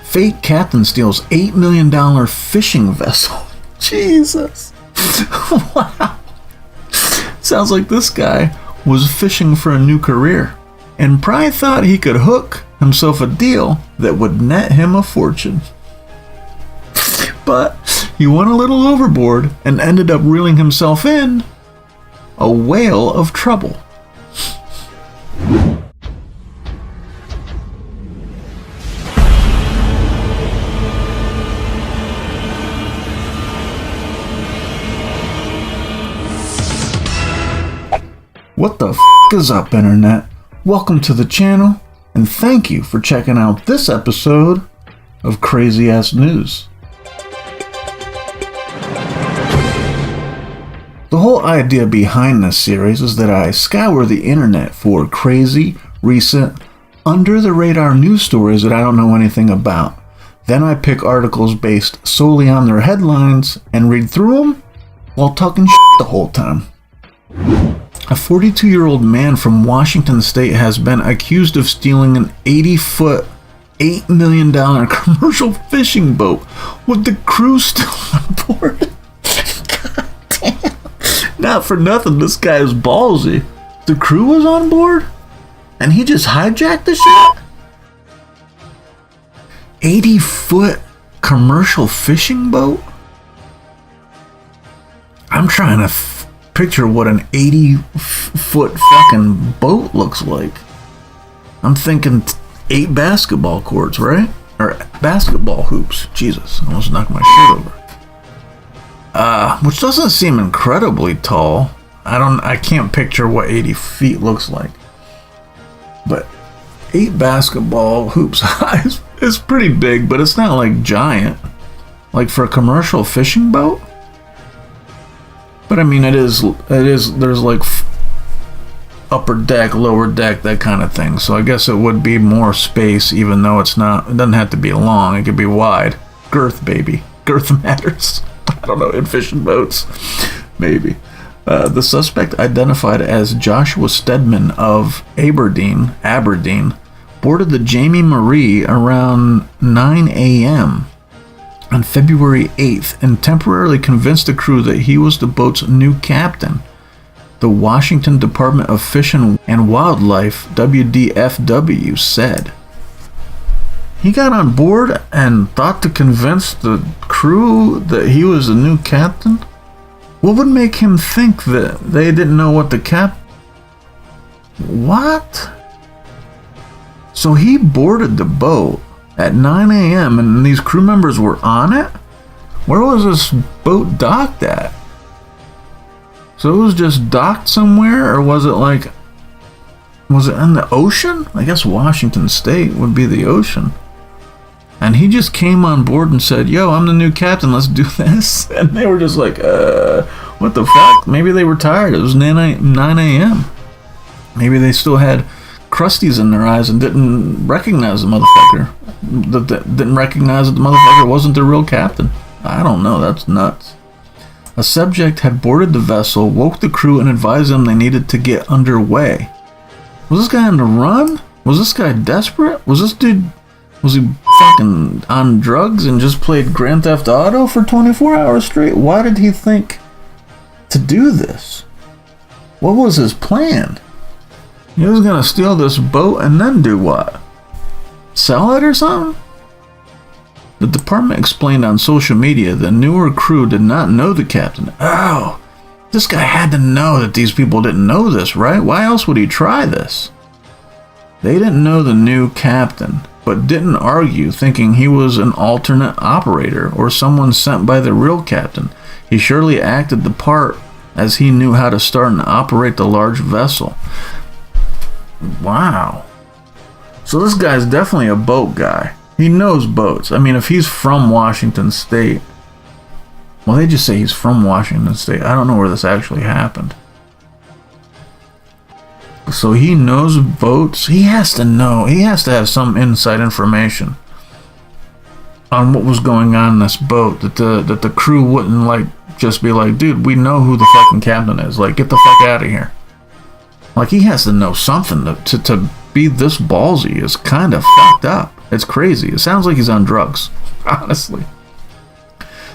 Fake captain steals $8 million fishing vessel. Jesus. Wow. Sounds like this guy was fishing for a new career and probably thought he could hook himself a deal that would net him a fortune. But he went a little overboard and ended up reeling himself in a whale of trouble. What the f*** is up, Internet? Welcome to the channel, and thank you for checking out this episode of Crazy Ass News. The whole idea behind this series is that I scour the internet for crazy, recent, under-the-radar news stories that I don't know anything about. Then I pick articles based solely on their headlines and read through them while talking shit the whole time. A 42-year-old man from Washington State has been accused of stealing an 80-foot, $8 million commercial fishing boat with the crew still on board. God damn. Not for nothing, this guy is ballsy. The crew was on board? And he just hijacked the shit? 80-foot commercial fishing boat? I'm trying to picture what an 80-foot fucking boat looks like. I'm thinking 8 basketball courts, right? Or basketball hoops. Jesus, I almost knocked my shit over. Which doesn't seem incredibly tall. I can't picture what 80 feet looks like. But 8 basketball hoops high is pretty big, but it's not like giant. Like for a commercial fishing boat? But I mean, it is, there's like upper deck, lower deck, that kind of thing. So I guess it would be more space, even though it doesn't have to be long, it could be wide. Girth, baby. Girth matters. I don't know, in fishing boats. Maybe. The suspect, identified as Joshua Stedman of Aberdeen, boarded the Jamie Marie around 9 a.m. on February 8th and temporarily convinced the crew that he was the boat's new captain. The Washington Department of Fish and Wildlife, WDFW, said. He got on board and thought to convince the crew that he was the new captain? What would make him think that they didn't know what the What? So he boarded the boat at 9 a.m. and these crew members were on it? Where was this boat docked at? So it was just docked somewhere, or was it in the ocean? I guess Washington State would be the ocean. And he just came on board and said, yo, I'm the new captain, let's do this. And they were just like, what the fuck? Maybe they were tired. It was 9 a.m. Maybe they still had crusties in their eyes and didn't recognize the motherfucker. Didn't recognize that the motherfucker wasn't the real captain. I don't know, that's nuts. A subject had boarded the vessel, woke the crew, and advised them they needed to get underway. Was this guy on the run? Was this guy desperate? Was he fucking on drugs and just played Grand Theft Auto for 24 hours straight? Why did he think to do this? What was his plan? He was gonna steal this boat and then do what? Sell it or something? The department explained on social media the newer crew did not know the captain. Oh, this guy had to know that these people didn't know this, right? Why else would he try this? They didn't know the new captain, but didn't argue, thinking he was an alternate operator or someone sent by the real captain. He surely acted the part, as he knew how to start and operate the large vessel. Wow. So this guy's definitely a boat guy. He knows boats. I mean, if he's from Washington State, well, they just say he's from Washington State. I don't know where this actually happened. So he knows boats. He has to know. He has to have some inside information on what was going on in this boat, that the crew wouldn't just be like, dude, we know who the fucking captain is. Like, get the fuck out of here. Like, he has to know something to be this ballsy is kind of fucked up. It's crazy. It sounds like he's on drugs, honestly.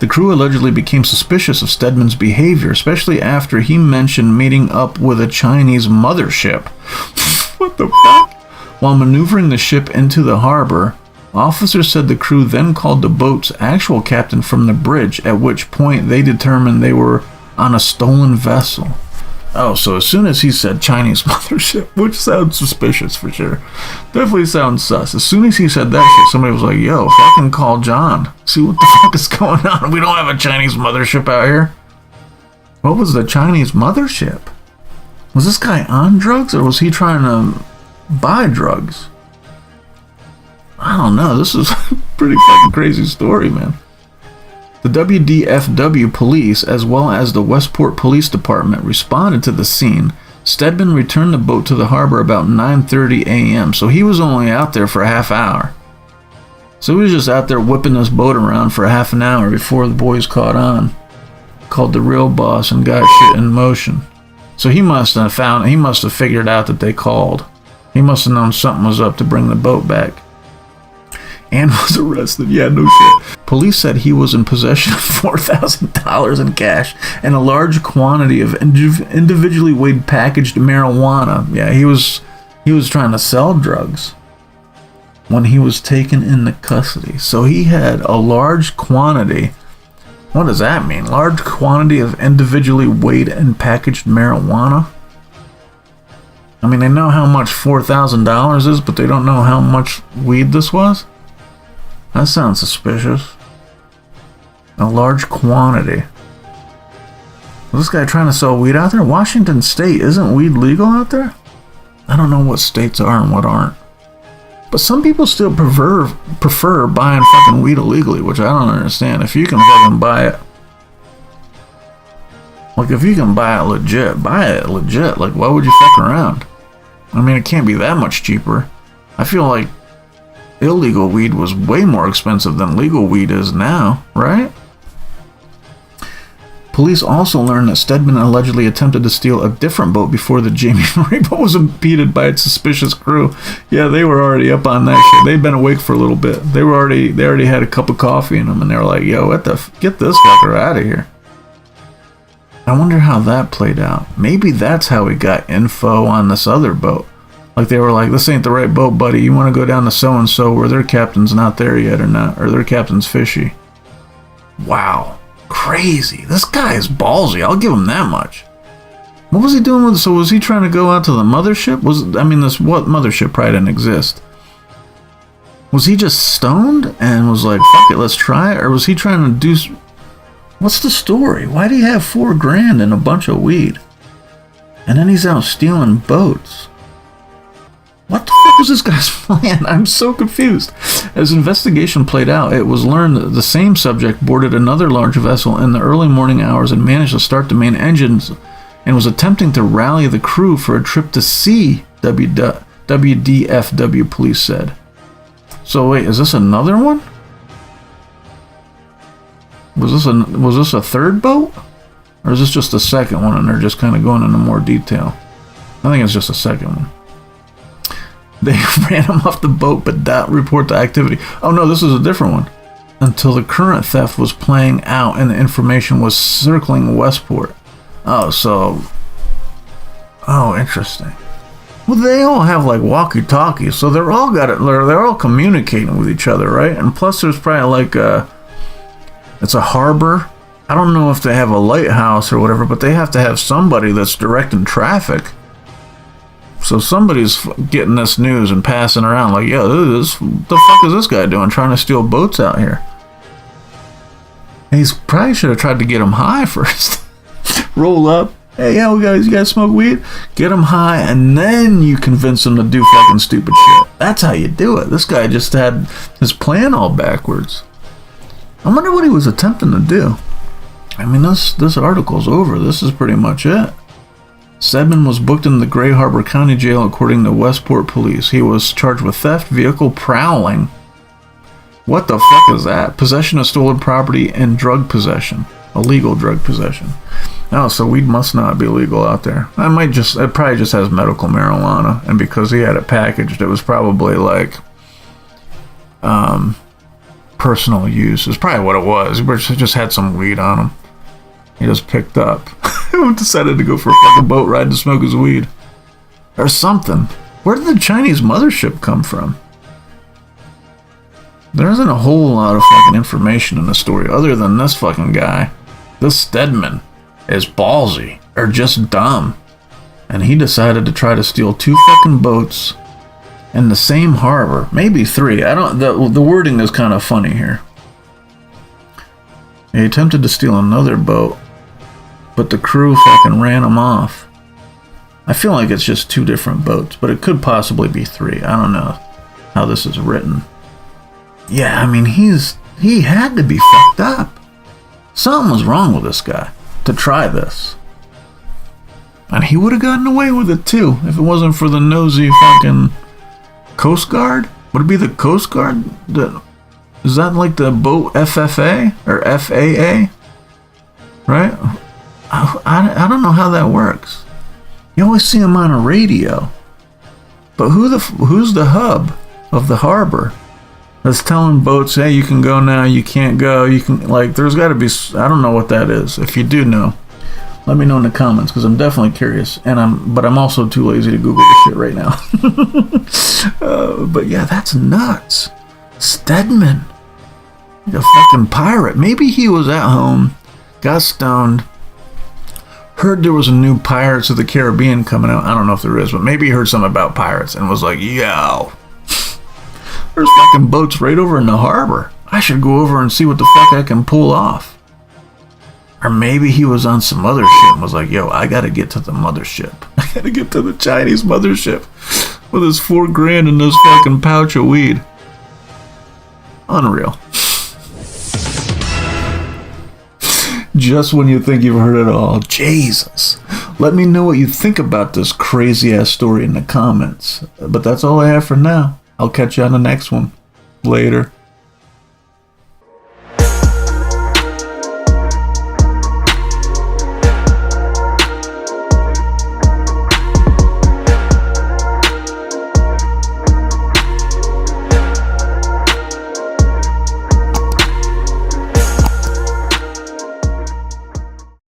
The crew allegedly became suspicious of Stedman's behavior, especially after he mentioned meeting up with a Chinese mothership. What the fuck? While maneuvering the ship into the harbor, officers said the crew then called the boat's actual captain from the bridge, at which point they determined they were on a stolen vessel. Oh, so as soon as he said Chinese mothership, which sounds suspicious for sure, definitely sounds sus. As soon as he said that shit, somebody was like, yo, fucking call John. See what the fuck is going on? We don't have a Chinese mothership out here. What was the Chinese mothership? Was this guy on drugs, or was he trying to buy drugs? I don't know. This is a pretty fucking crazy story, man. The WDFW police, as well as the Westport Police Department, responded to the scene. Stedman returned the boat to the harbor about 9:30 a.m., so he was only out there for a half hour. So he was just out there whipping this boat around for half an hour before the boys caught on, called the real boss, and got shit in motion. So he must have figured out that they called. He must have known something was up to bring the boat back. And was arrested. Yeah, no shit. Police said he was in possession of $4,000 in cash and a large quantity of individually weighed packaged marijuana. Yeah, he was trying to sell drugs when he was taken into custody. So he had a large quantity. What does that mean? Large quantity of individually weighed and packaged marijuana? I mean, they know how much $4,000 is, but they don't know how much weed this was? That sounds suspicious. A large quantity. Was this guy trying to sell weed out there? Washington State, isn't weed legal out there? I don't know what states are and what aren't. But some people still prefer buying fucking weed illegally, which I don't understand. If you can fucking buy it. Like, if you can buy it legit, buy it legit. Like, why would you fuck around? I mean, it can't be that much cheaper. I feel like illegal weed was way more expensive than legal weed is now, right? Police also learned that Stedman allegedly attempted to steal a different boat before the Jamie Marie boat was impeded by its suspicious crew. Yeah, they were already up on that shit. They'd been awake for a little bit. They already had a cup of coffee in them, and they were like, yo, get this fucker out of here. I wonder how that played out. Maybe that's how we got info on this other boat. Like, they were like, this ain't the right boat, buddy. You want to go down to so-and-so where their captain's not there yet or their captain's fishy. Wow. Crazy. This guy is ballsy. I'll give him that much. What was he doing with it? So was he trying to go out to the mothership? What mothership probably didn't exist? Was he just stoned and was like, fuck it, let's try it? Or was he trying to do... What's the story? Why do you have $4,000 and a bunch of weed? And then he's out stealing boats. What the fuck was this guy's plan? I'm so confused. As investigation played out, it was learned that the same subject boarded another large vessel in the early morning hours and managed to start the main engines and was attempting to rally the crew for a trip to sea, WDFW police said. So wait, is this another one? Was this a third boat? Or is this just the second one and they're just kind of going into more detail? I think it's just the second one. They ran him off the boat but did not report the activity. Oh no, this is a different one. Until the current theft was playing out and the information was circling Westport. Oh, interesting. Well, they all have like walkie-talkies, so they're all communicating with each other, right? And plus there's probably like it's a harbor. I don't know if they have a lighthouse or whatever, but they have to have somebody that's directing traffic. So somebody's getting this news and passing around like, yo, what the fuck is this guy doing trying to steal boats out here? And he's probably should have tried to get him high first. Roll up. Hey, yo, guys, you guys smoke weed? Get him high, and then you convince him to do fucking stupid shit. That's how you do it. This guy just had his plan all backwards. I wonder what he was attempting to do. I mean, this article's over. This is pretty much it. Stedman was booked in the Gray Harbor County Jail according to Westport Police. He was charged with theft, vehicle prowling. What the fuck is that? Possession of stolen property and drug possession. illegal drug possession. Oh, so weed must not be legal out there. It probably just has medical marijuana, and because he had it packaged, it was probably like personal use is probably what it was. He just had some weed on him. He just picked up. Decided to go for a fucking boat ride to smoke his weed. Or something. Where did the Chinese mothership come from? There isn't a whole lot of fucking information in the story other than this fucking guy. This Stedman is ballsy. Or just dumb. And he decided to try to steal 2 fucking boats in the same harbor, maybe 3. The wording is kind of funny here. He attempted to steal another boat, but the crew fucking ran him off. I feel like it's just 2 different boats, but it could possibly be 3. I don't know how this is written. Yeah, I mean, he had to be fucked up. Something was wrong with this guy to try this. And he would have gotten away with it too if it wasn't for the nosy fucking Coast Guard? Would it be the Coast Guard? Is that like the boat FFA or FAA? Right? I don't know how that works. You always see them on a radio. But who's the hub of the harbor that's telling boats, hey, you can go now, you can't go, you can, like, there's got to be, I don't know what that is. If you do know, let me know in the comments, because I'm definitely curious, but I'm also too lazy to Google this shit right now. But yeah, that's nuts. Stedman, like a fucking pirate. Maybe he was at home, got stoned, heard there was a new Pirates of the Caribbean coming out. I don't know if there is, but maybe he heard something about pirates and was like, yo, there's fucking boats right over in the harbor. I should go over and see what the fuck I can pull off. Or maybe he was on some other shit and was like, yo, I gotta get to the mothership. I gotta get to the Chinese mothership with his $4,000 and this fucking pouch of weed. Unreal. Just when you think you've heard it all. Jesus. Let me know what you think about this crazy ass story in the comments. But that's all I have for now. I'll catch you on the next one. Later.